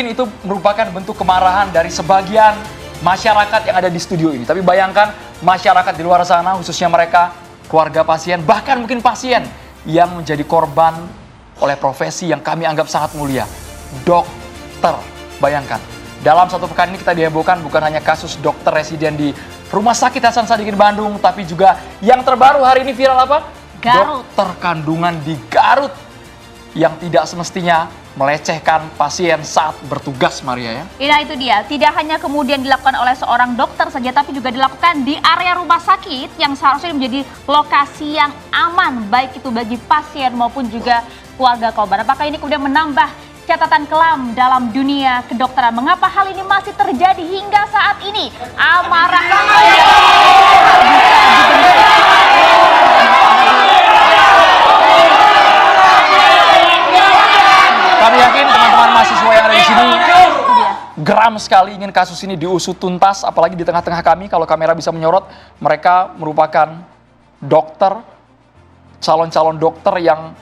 Mungkin itu merupakan bentuk kemarahan dari sebagian masyarakat yang ada di studio ini. Tapi bayangkan masyarakat di luar sana, khususnya mereka, keluarga pasien, bahkan mungkin pasien yang menjadi korban oleh profesi yang kami anggap sangat mulia. Dokter, bayangkan. Dalam satu pekan ini kita dihebohkan bukan hanya kasus dokter residen di Rumah Sakit Hasan Sadikin Bandung, tapi juga yang terbaru hari ini viral apa? Garut. Dokter kandungan di Garut yang tidak semestinya melecehkan pasien saat bertugas, Maria ya. Nah itu dia, tidak hanya kemudian dilakukan oleh seorang dokter saja, tapi juga dilakukan di area rumah sakit yang seharusnya menjadi lokasi yang aman, baik itu bagi pasien maupun juga keluarga korban. Apakah ini kemudian menambah catatan kelam dalam dunia kedokteran? Mengapa hal ini masih terjadi hingga saat ini? Amarah Kami yakin teman-teman mahasiswa yang ada di sini geram sekali ingin kasus ini diusut tuntas, apalagi di tengah-tengah kami, kalau kamera bisa menyorot, mereka merupakan dokter, calon-calon dokter yang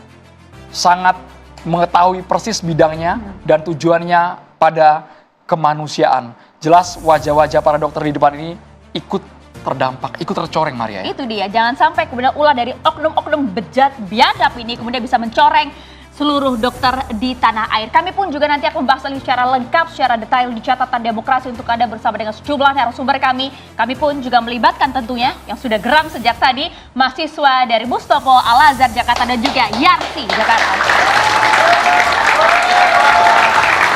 sangat mengetahui persis bidangnya dan tujuannya pada kemanusiaan. Jelas wajah-wajah para dokter di depan ini ikut terdampak, ikut tercoreng, Maria. Itu dia, jangan sampai kemudian ulah dari oknum-oknum bejat biadab ini kemudian bisa mencoreng seluruh dokter di tanah air. Kami pun juga nanti akan membahas ini secara lengkap, secara detail di catatan demokrasi untuk Anda bersama dengan sejumlah narasumber kami. Kami pun juga melibatkan tentunya yang sudah geram sejak tadi, mahasiswa dari Mustopo Al-Azhar Jakarta dan juga Yarsi Jakarta.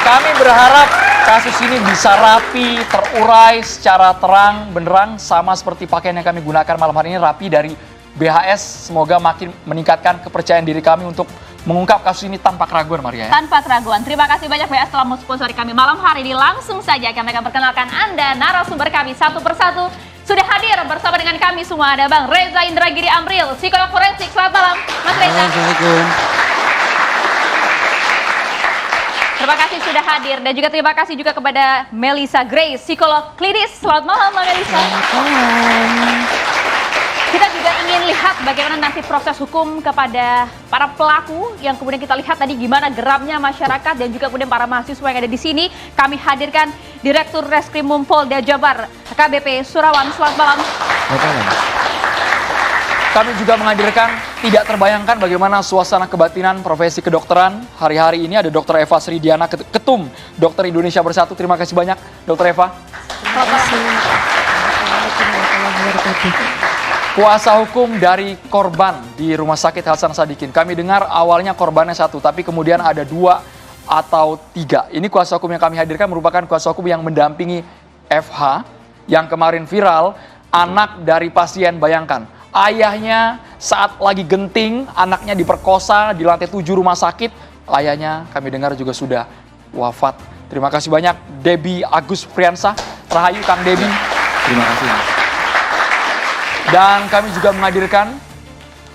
Kami berharap kasus ini bisa rapi, terurai secara terang, benderang, sama seperti pakaian yang kami gunakan malam hari ini, rapi dari BHS. Semoga makin meningkatkan kepercayaan diri kami untuk mengungkap kasus ini tanpa keraguan, Maria. Tanpa keraguan. Terima kasih banyak BHS telah mensponsori kami malam hari ini. Langsung saja kami akan perkenalkan Anda narasumber kami satu persatu. Sudah hadir bersama dengan kami semua ada Bang Reza Indragiri Amril, psikolog forensik. Selamat malam, Mas Reza. Assalamualaikum. Terima kasih sudah hadir dan juga terima kasih juga kepada Melissa Grace, psikolog klinis. Selamat malam, Mbak Melissa. Selamat malam. Kita juga ingin lihat bagaimana nanti proses hukum kepada para pelaku yang kemudian kita lihat tadi gimana geramnya masyarakat dan juga kemudian para mahasiswa yang ada di sini. Kami hadirkan Direktur Reskrimum Polda Jabar, KBP Surawan. Selamat malam. Selamat malam. Kami juga menghadirkan tidak terbayangkan bagaimana suasana kebatinan profesi kedokteran. Hari-hari ini ada Dr. Eva Sridiana, Ketum Dokter Indonesia Bersatu. Terima kasih banyak, Dr. Eva. Terima kasih. Assalamualaikum warahmatullahi wabarakatuh. Kuasa hukum dari korban di Rumah Sakit Hasan Sadikin. Kami dengar awalnya korbannya satu, tapi kemudian ada 2 atau 3. Ini kuasa hukum yang kami hadirkan merupakan kuasa hukum yang mendampingi FH yang kemarin viral, anak dari pasien. Bayangkan, ayahnya saat lagi genting, anaknya diperkosa di lantai 7 rumah sakit. Ayahnya kami dengar juga sudah wafat. Terima kasih banyak Debbie Agus Priyansah. Rahayu Kang Debbie. Terima kasih. Dan kami juga menghadirkan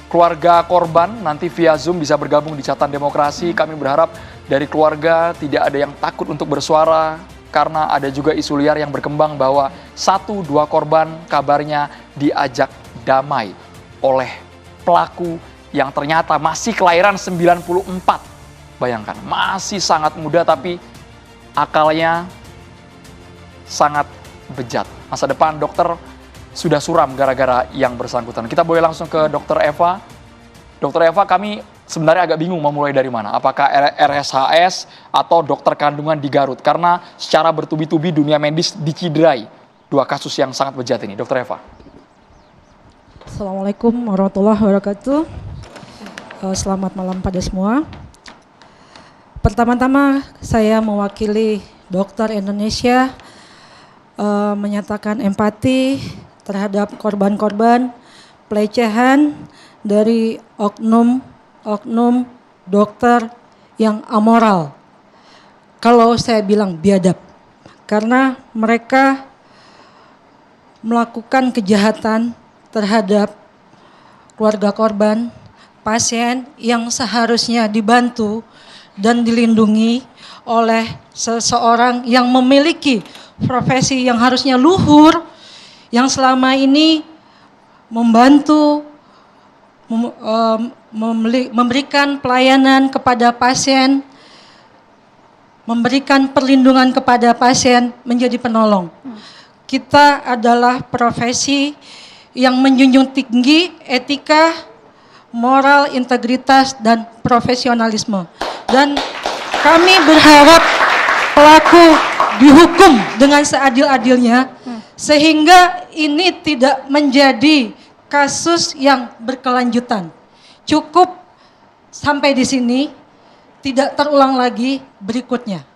keluarga korban, nanti via Zoom bisa bergabung di catatan demokrasi. Kami berharap dari keluarga tidak ada yang takut untuk bersuara, karena ada juga isu liar yang berkembang bahwa 1-2 korban kabarnya diajak damai oleh pelaku yang ternyata masih kelahiran 94. Bayangkan, masih sangat muda tapi akalnya sangat bejat. Masa depan dokter sudah suram gara-gara yang bersangkutan. Kita boleh langsung ke Dr. Eva. Dr. Eva, kami sebenarnya agak bingung mau mulai dari mana. Apakah RSHS atau dokter kandungan di Garut? Karena secara bertubi-tubi dunia medis diciderai 2 kasus yang sangat bejat ini. Dr. Eva. Assalamualaikum warahmatullahi wabarakatuh. Selamat malam pada semua. Pertama-tama saya mewakili dokter Indonesia menyatakan empati terhadap korban-korban pelecehan dari oknum dokter yang amoral. Kalau saya bilang biadab, karena mereka melakukan kejahatan terhadap keluarga korban, pasien yang seharusnya dibantu dan dilindungi oleh seseorang yang memiliki profesi yang harusnya luhur, yang selama ini membantu memberikan pelayanan kepada pasien memberikan perlindungan kepada pasien menjadi penolong. Kita adalah profesi yang menjunjung tinggi etika, moral, integritas, dan profesionalisme. Dan kami berharap pelaku dihukum dengan seadil-adilnya, sehingga ini tidak menjadi kasus yang berkelanjutan. Cukup sampai di sini, tidak terulang lagi berikutnya.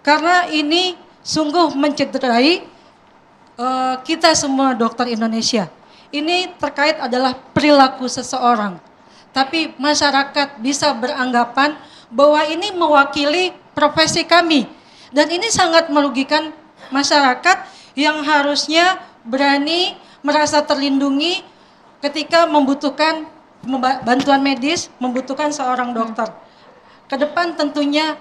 Karena ini sungguh mencederai kita semua dokter Indonesia. Ini terkait adalah perilaku seseorang. Tapi masyarakat bisa beranggapan bahwa ini mewakili profesi kami. Dan ini sangat merugikan masyarakat yang harusnya berani merasa terlindungi ketika membutuhkan bantuan medis, membutuhkan seorang dokter. Ke depan tentunya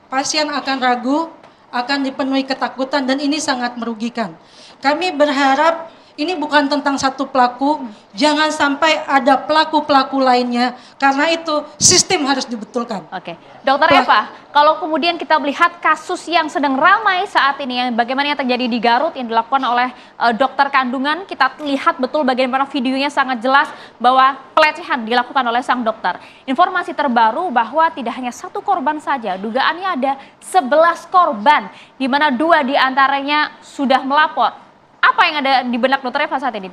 pasien akan ragu, akan dipenuhi ketakutan, dan ini sangat merugikan. Kami berharap ini bukan tentang satu pelaku, jangan sampai ada pelaku-pelaku lainnya, karena itu sistem harus dibetulkan. Oke, Dokter Eva, kalau kemudian kita melihat kasus yang sedang ramai saat ini, yang bagaimana yang terjadi di Garut yang dilakukan oleh dokter kandungan, kita lihat betul bagaimana videonya sangat jelas bahwa pelecehan dilakukan oleh sang dokter. Informasi terbaru bahwa tidak hanya satu korban saja, dugaannya ada 11 korban, di mana 2 diantaranya sudah melapor. Apa yang ada di benak Dokter Eva saat ini?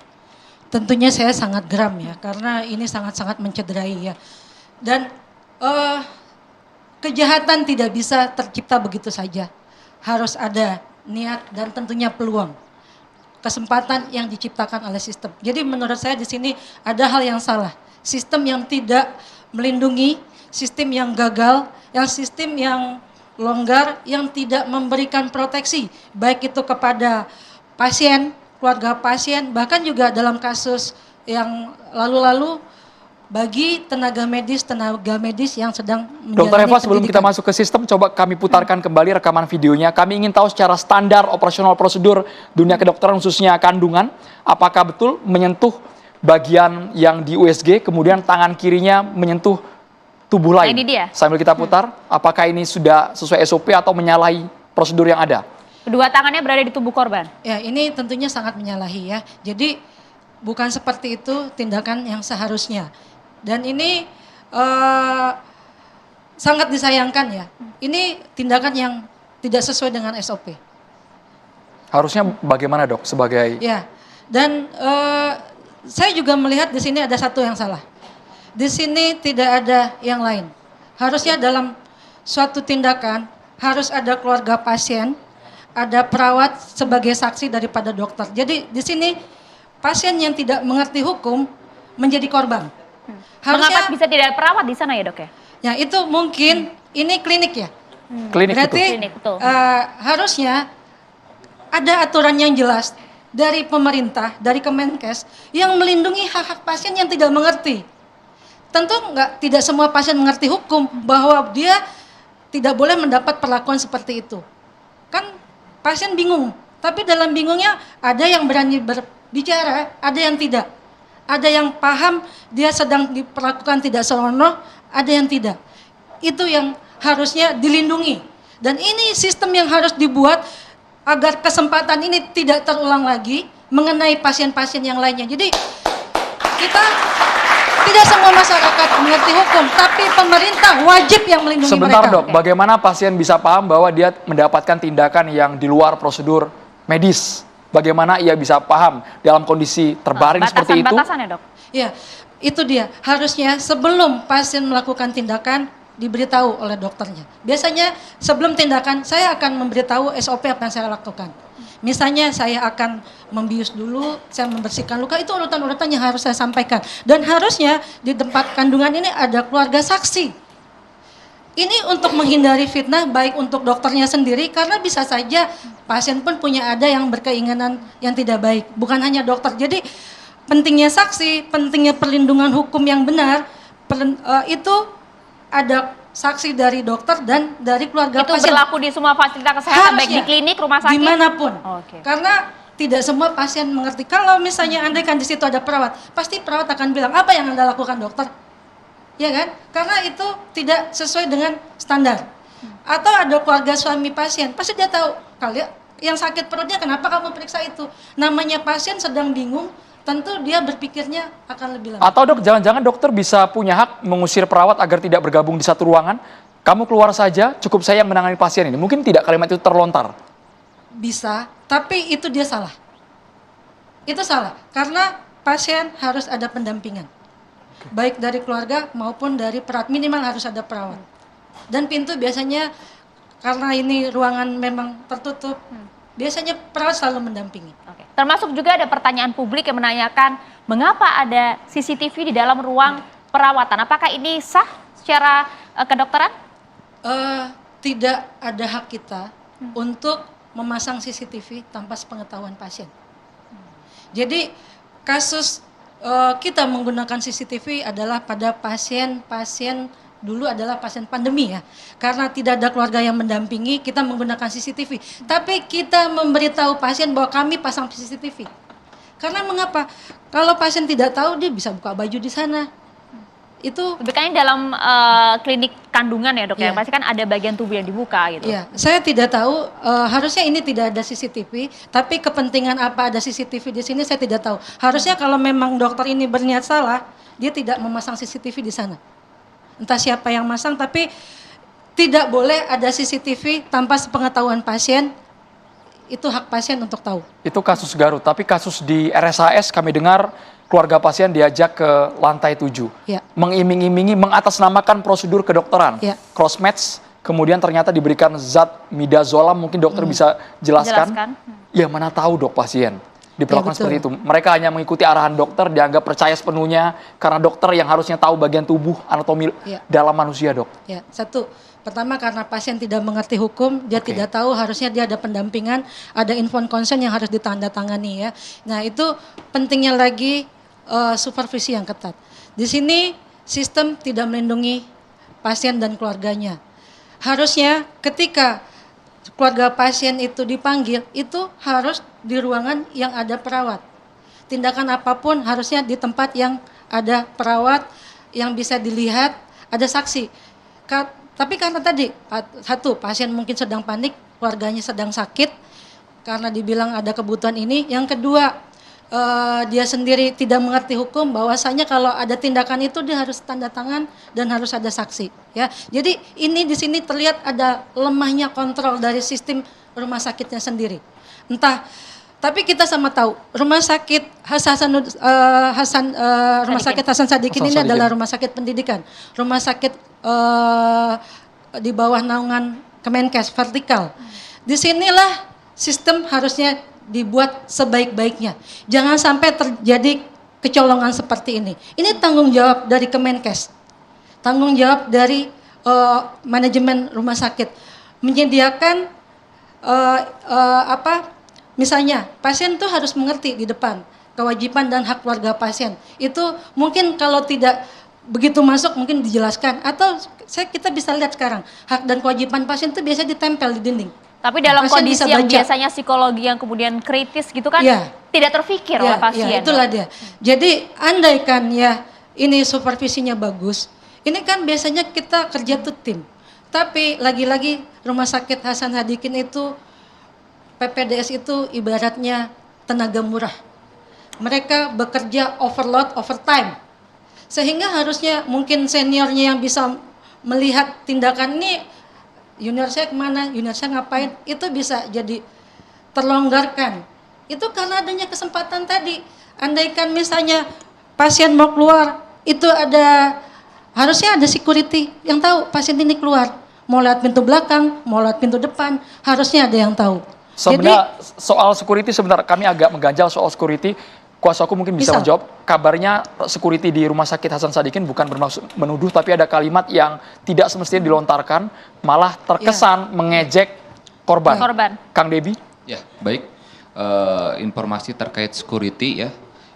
Tentunya saya sangat geram ya, karena ini sangat-sangat mencederai ya. Dan kejahatan tidak bisa tercipta begitu saja. Harus ada niat dan tentunya peluang. Kesempatan yang diciptakan oleh sistem. Jadi menurut saya di sini ada hal yang salah. Sistem yang tidak melindungi, sistem yang gagal, sistem yang longgar, yang tidak memberikan proteksi. Baik itu kepada pasien, keluarga pasien, bahkan juga dalam kasus yang lalu-lalu bagi tenaga medis yang sedang menjalani Dokter Eva, sebelum kita pendidikan. masuk ke sistem, coba kami putarkan kembali rekaman videonya. Kami ingin tahu secara standar operasional prosedur dunia kedokteran khususnya kandungan, apakah betul menyentuh bagian yang di USG, kemudian tangan kirinya menyentuh tubuh lain. Ini dia. Sambil kita putar, apakah ini sudah sesuai SOP atau menyalahi prosedur yang ada? Kedua tangannya berada di tubuh korban. Ya, ini tentunya sangat menyalahi ya. Jadi bukan seperti itu tindakan yang seharusnya. Dan ini sangat disayangkan ya. Ini tindakan yang tidak sesuai dengan SOP. Harusnya bagaimana dok sebagai... Ya, dan saya juga melihat di sini ada satu yang salah. Di sini tidak ada yang lain. Harusnya dalam suatu tindakan harus ada keluarga pasien, ada perawat sebagai saksi daripada dokter. Jadi di sini pasien yang tidak mengerti hukum menjadi korban. Mengapa bisa tidak ada perawat di sana ya dok ya? Ya itu mungkin ini klinik ya. Klinik Berarti itu. Klinik, betul. Harusnya ada aturan yang jelas dari pemerintah, dari Kemenkes yang melindungi hak-hak pasien yang tidak mengerti. Tentu tidak semua pasien mengerti hukum bahwa dia tidak boleh mendapat perlakuan seperti itu. Kan pasien bingung, tapi dalam bingungnya ada yang berani berbicara, ada yang tidak. Ada yang paham dia sedang diperlakukan tidak senonoh, ada yang tidak. Itu yang harusnya dilindungi. Dan ini sistem yang harus dibuat agar kesempatan ini tidak terulang lagi mengenai pasien-pasien yang lainnya. Jadi kita tidak semua masyarakat mengerti hukum, tapi pemerintah wajib yang melindungi Sebentar mereka. dok, bagaimana pasien bisa paham bahwa dia mendapatkan tindakan yang di luar prosedur medis? Bagaimana ia bisa paham dalam kondisi terbaring seperti itu? Batasan-batasannya dok? Ya, itu dia. Harusnya sebelum pasien melakukan tindakan diberitahu oleh dokternya. Biasanya sebelum tindakan saya akan memberitahu SOP apa yang saya lakukan. Misalnya saya akan membius dulu, saya membersihkan luka, itu urutan-urutan yang harus saya sampaikan. Dan harusnya di tempat kandungan ini ada keluarga saksi. Ini untuk menghindari fitnah baik untuk dokternya sendiri, karena bisa saja pasien pun punya ada yang berkeinginan yang tidak baik. Bukan hanya dokter. Jadi pentingnya saksi, pentingnya perlindungan hukum yang benar, itu ada saksi dari dokter dan dari keluarga Itu pasien. berlaku di semua fasilitas kesehatan, baik di klinik, rumah sakit? Dimanapun. Oke. Karena tidak semua pasien mengerti. Kalau misalnya andai kan di situ ada perawat, pasti perawat akan bilang, apa yang Anda lakukan dokter? Ya kan? Karena itu tidak sesuai dengan standar. atau ada keluarga suami pasien, pasti dia tahu kalian yang sakit perutnya kenapa kamu periksa itu. Namanya pasien sedang bingung, tentu dia berpikirnya akan lebih lama. Atau dok, jangan-jangan dokter bisa punya hak mengusir perawat agar tidak bergabung di satu ruangan. Kamu keluar saja, cukup saya yang menangani pasien ini. Mungkin tidak kalimat itu terlontar. Bisa, tapi itu dia salah. Itu salah, karena pasien harus ada pendampingan. Baik dari keluarga maupun dari perawat, minimal harus ada perawat. Dan pintu biasanya, karena ini ruangan memang tertutup, biasanya perawat selalu mendampingi. Oke. Termasuk juga ada pertanyaan publik yang menanyakan mengapa ada CCTV di dalam ruang perawatan. Apakah ini sah secara kedokteran? Tidak ada hak kita untuk memasang CCTV tanpa sepengetahuan pasien. Jadi kasus kita menggunakan CCTV adalah pada pasien dulu adalah pasien pandemi ya. Karena tidak ada keluarga yang mendampingi, kita menggunakan CCTV. Tapi kita memberitahu pasien bahwa kami pasang CCTV. Karena mengapa? Kalau pasien tidak tahu, dia bisa buka baju di sana. Itu Bukannya dalam klinik kandungan ya dok ya, Iya. pasti kan ada bagian tubuh yang dibuka gitu. ya, saya tidak tahu, harusnya ini tidak ada CCTV, tapi kepentingan apa ada CCTV di sini saya tidak tahu. Harusnya kalau memang dokter ini berniat salah, dia tidak memasang CCTV di sana. Entah siapa yang masang, tapi tidak boleh ada CCTV tanpa sepengetahuan pasien. Itu hak pasien untuk tahu. Itu kasus Garut, tapi kasus di RSAS kami dengar keluarga pasien diajak ke lantai 7. Ya. Mengiming-imingi, mengatasnamakan prosedur kedokteran. Ya. Cross match, kemudian ternyata diberikan zat midazolam, mungkin dokter bisa jelaskan. Jelaskan. Ya mana tahu dok pasien diperlakukan Ya, betul. seperti itu. Mereka hanya mengikuti arahan dokter, dianggap percaya sepenuhnya karena dokter yang harusnya tahu bagian tubuh anatomi Ya. dalam manusia dok. Ya, satu. Pertama karena pasien tidak mengerti hukum, dia Oke. tidak tahu, harusnya dia ada pendampingan, ada informed consent yang harus ditandatangani ya. Nah itu pentingnya lagi supervisi yang ketat. Di sini sistem tidak melindungi pasien dan keluarganya. Harusnya ketika keluarga pasien itu dipanggil, itu harus di ruangan yang ada perawat. Tindakan apapun harusnya di tempat yang ada perawat, yang bisa dilihat, ada saksi. Tapi karena tadi, satu, pasien mungkin sedang panik, keluarganya sedang sakit, karena dibilang ada kebutuhan ini. Yang kedua, dia sendiri tidak mengerti hukum, bahwasanya kalau ada tindakan itu dia harus tanda tangan dan harus ada saksi. Ya, jadi ini di sini terlihat ada lemahnya kontrol dari sistem rumah sakitnya sendiri. Tapi kita sama tahu rumah sakit Rumah Sakit Hasan Sadikin ini adalah rumah sakit pendidikan, rumah sakit di bawah naungan Kemenkes vertikal. Disinilah sistem harusnya dibuat sebaik-baiknya. Jangan sampai terjadi kecolongan seperti ini. Ini tanggung jawab dari Kemenkes, tanggung jawab dari manajemen rumah sakit menyediakan misalnya pasien tuh harus mengerti di depan kewajiban dan hak keluarga pasien. Itu mungkin kalau tidak begitu masuk mungkin dijelaskan, atau kita bisa lihat sekarang hak dan kewajiban pasien itu biasa ditempel di dinding. Tapi dalam Pasien kondisi bisa yang baca. biasanya psikologi yang kemudian kritis gitu kan, Iya. tidak terfikir oleh pasien. Ya, itulah dia. Jadi andaikan ya ini supervisinya bagus, ini kan biasanya kita kerja tuh tim. Tapi lagi-lagi Rumah Sakit Hasan Sadikin itu, PPDS itu ibaratnya tenaga murah. Mereka bekerja overload, overtime. Sehingga harusnya mungkin seniornya yang bisa melihat tindakan ini, junior saya kemana, junior saya ngapain, itu bisa jadi terlonggarkan. Itu karena adanya kesempatan tadi. Andaikan misalnya pasien mau keluar, itu harusnya ada security yang tahu pasien ini keluar. Mau lewat pintu belakang, mau lewat pintu depan, harusnya ada yang tahu. Sebenarnya soal security, sebentar kami agak mengganjal soal security. Kuasa hukum mungkin bisa menjawab. Kabarnya security di Rumah Sakit Hasan Sadikin bukan bermaksud menuduh, tapi ada kalimat yang tidak semestinya dilontarkan, malah terkesan mengejek korban. Kang Debi? Ya, baik. Informasi terkait security ya,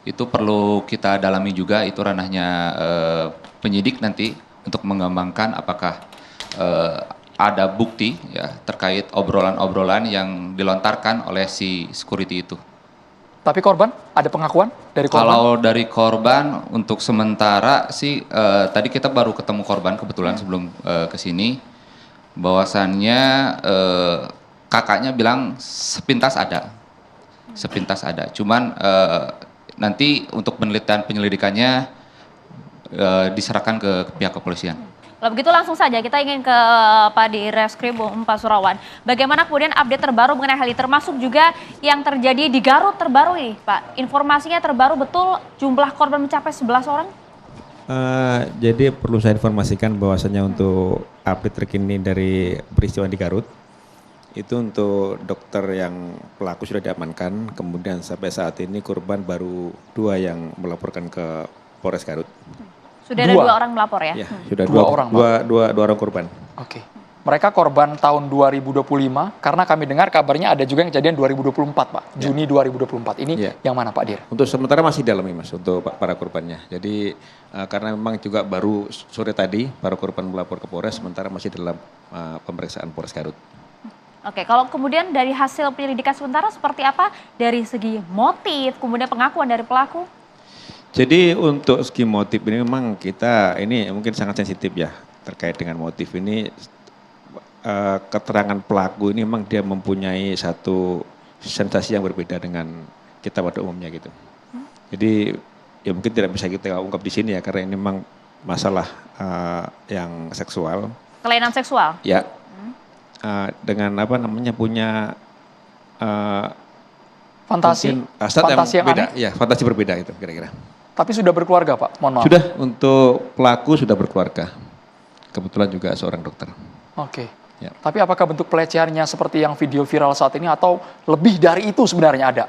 itu perlu kita dalami juga. Itu ranahnya penyidik nanti untuk mengembangkan apakah ada bukti ya terkait obrolan-obrolan yang dilontarkan oleh si security itu. Tapi korban, ada pengakuan dari korban? Kalau dari korban, untuk sementara sih tadi kita baru ketemu korban kebetulan sebelum ke sini. bahwasannya kakaknya bilang sepintas ada. Cuman nanti untuk penelitian penyelidikannya diserahkan ke pihak kepolisian. Kalau begitu langsung saja kita ingin ke Pak di Reskrim Pasuruan. Bagaimana kemudian update terbaru mengenai hal ini, termasuk juga yang terjadi di Garut terbaru ini, Pak. Informasinya terbaru betul jumlah korban mencapai 11 orang? Jadi perlu saya informasikan bahwasannya untuk update terkini dari peristiwa di Garut, itu untuk dokter yang pelaku sudah diamankan, kemudian sampai saat ini korban baru 2 yang melaporkan ke Polres Garut. Sudah ada 2 orang melapor ya? Ya, sudah 2 orang, Pak. dua orang korban. Oke. Mereka korban tahun 2025 karena kami dengar kabarnya ada juga yang kejadian 2024, Pak. Juni 2024. Ini yang mana, Pak Dir? Untuk sementara masih dalam Mas untuk para korbannya. Jadi karena memang juga baru sore tadi para korban melapor ke Polres, sementara masih dalam pemeriksaan Polres Garut. Oke, kalau kemudian dari hasil penyelidikan sementara seperti apa dari segi motif, kemudian pengakuan dari pelaku? Jadi untuk segi motif ini memang kita ini mungkin sangat sensitif ya terkait dengan motif ini. Keterangan pelaku ini memang dia mempunyai satu sensasi yang berbeda dengan kita pada umumnya gitu. Jadi ya mungkin tidak bisa kita ungkap di sini ya karena ini memang masalah yang seksual. Kelainan seksual? Ya. Dengan apa namanya punya Fantasi yang beda, aneh? ya fantasi berbeda itu kira-kira. Tapi sudah berkeluarga, Pak? Mohon maaf. Sudah, untuk pelaku sudah berkeluarga. Kebetulan juga seorang dokter. Oke. Ya. Tapi apakah bentuk pelecehannya seperti yang video viral saat ini atau lebih dari itu sebenarnya ada?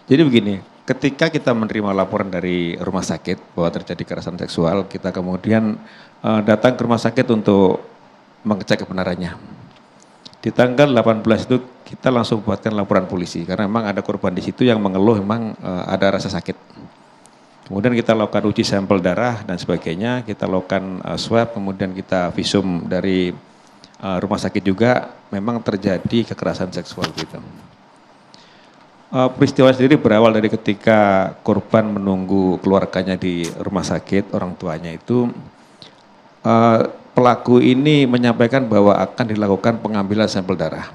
Jadi begini, ketika kita menerima laporan dari rumah sakit bahwa terjadi kekerasan seksual, kita kemudian datang ke rumah sakit untuk mengecek kebenarannya. Di tanggal 18 itu kita langsung buatkan laporan polisi karena memang ada korban di situ yang mengeluh memang ada rasa sakit. Kemudian kita lakukan uji sampel darah dan sebagainya, kita lakukan swab, kemudian kita visum dari rumah sakit juga memang terjadi kekerasan seksual gitu. Peristiwa sendiri berawal dari ketika korban menunggu keluarganya di rumah sakit, orang tuanya itu pelaku ini menyampaikan bahwa akan dilakukan pengambilan sampel darah.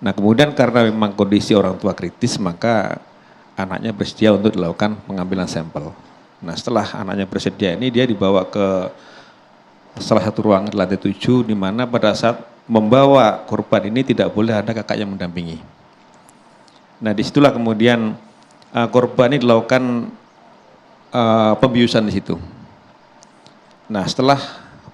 Nah kemudian karena memang kondisi orang tua kritis maka anaknya bersedia untuk dilakukan pengambilan sampel. Nah setelah anaknya bersedia ini dia dibawa ke salah satu ruangan di lantai 7 di mana pada saat membawa korban ini tidak boleh ada kakak yang mendampingi. Nah disitulah kemudian korban ini dilakukan pembiusan di situ. Nah setelah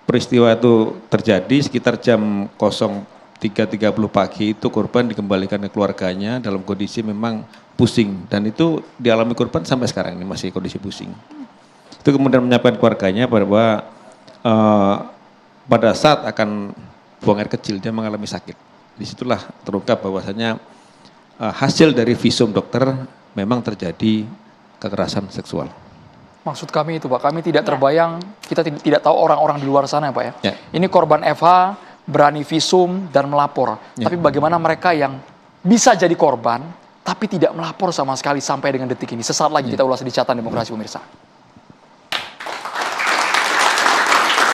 peristiwa itu terjadi sekitar jam 03.30 pagi itu korban dikembalikan ke keluarganya dalam kondisi memang pusing dan itu dialami korban sampai sekarang ini masih kondisi pusing. Itu kemudian menyampaikan keluarganya bahwa pada saat akan buang air kecil dia mengalami sakit. Disitulah terungkap bahwasanya hasil dari visum dokter memang terjadi kekerasan seksual. Maksud kami itu, Pak, kami tidak terbayang, kita tidak tahu orang-orang di luar sana ya, Pak ya. Ya. Ini korban FH berani visum dan melapor. Ya. Tapi bagaimana mereka yang bisa jadi korban tapi tidak melapor sama sekali sampai dengan detik ini. Sesaat lagi kita ulas di Catatan Demokrasi pemirsa.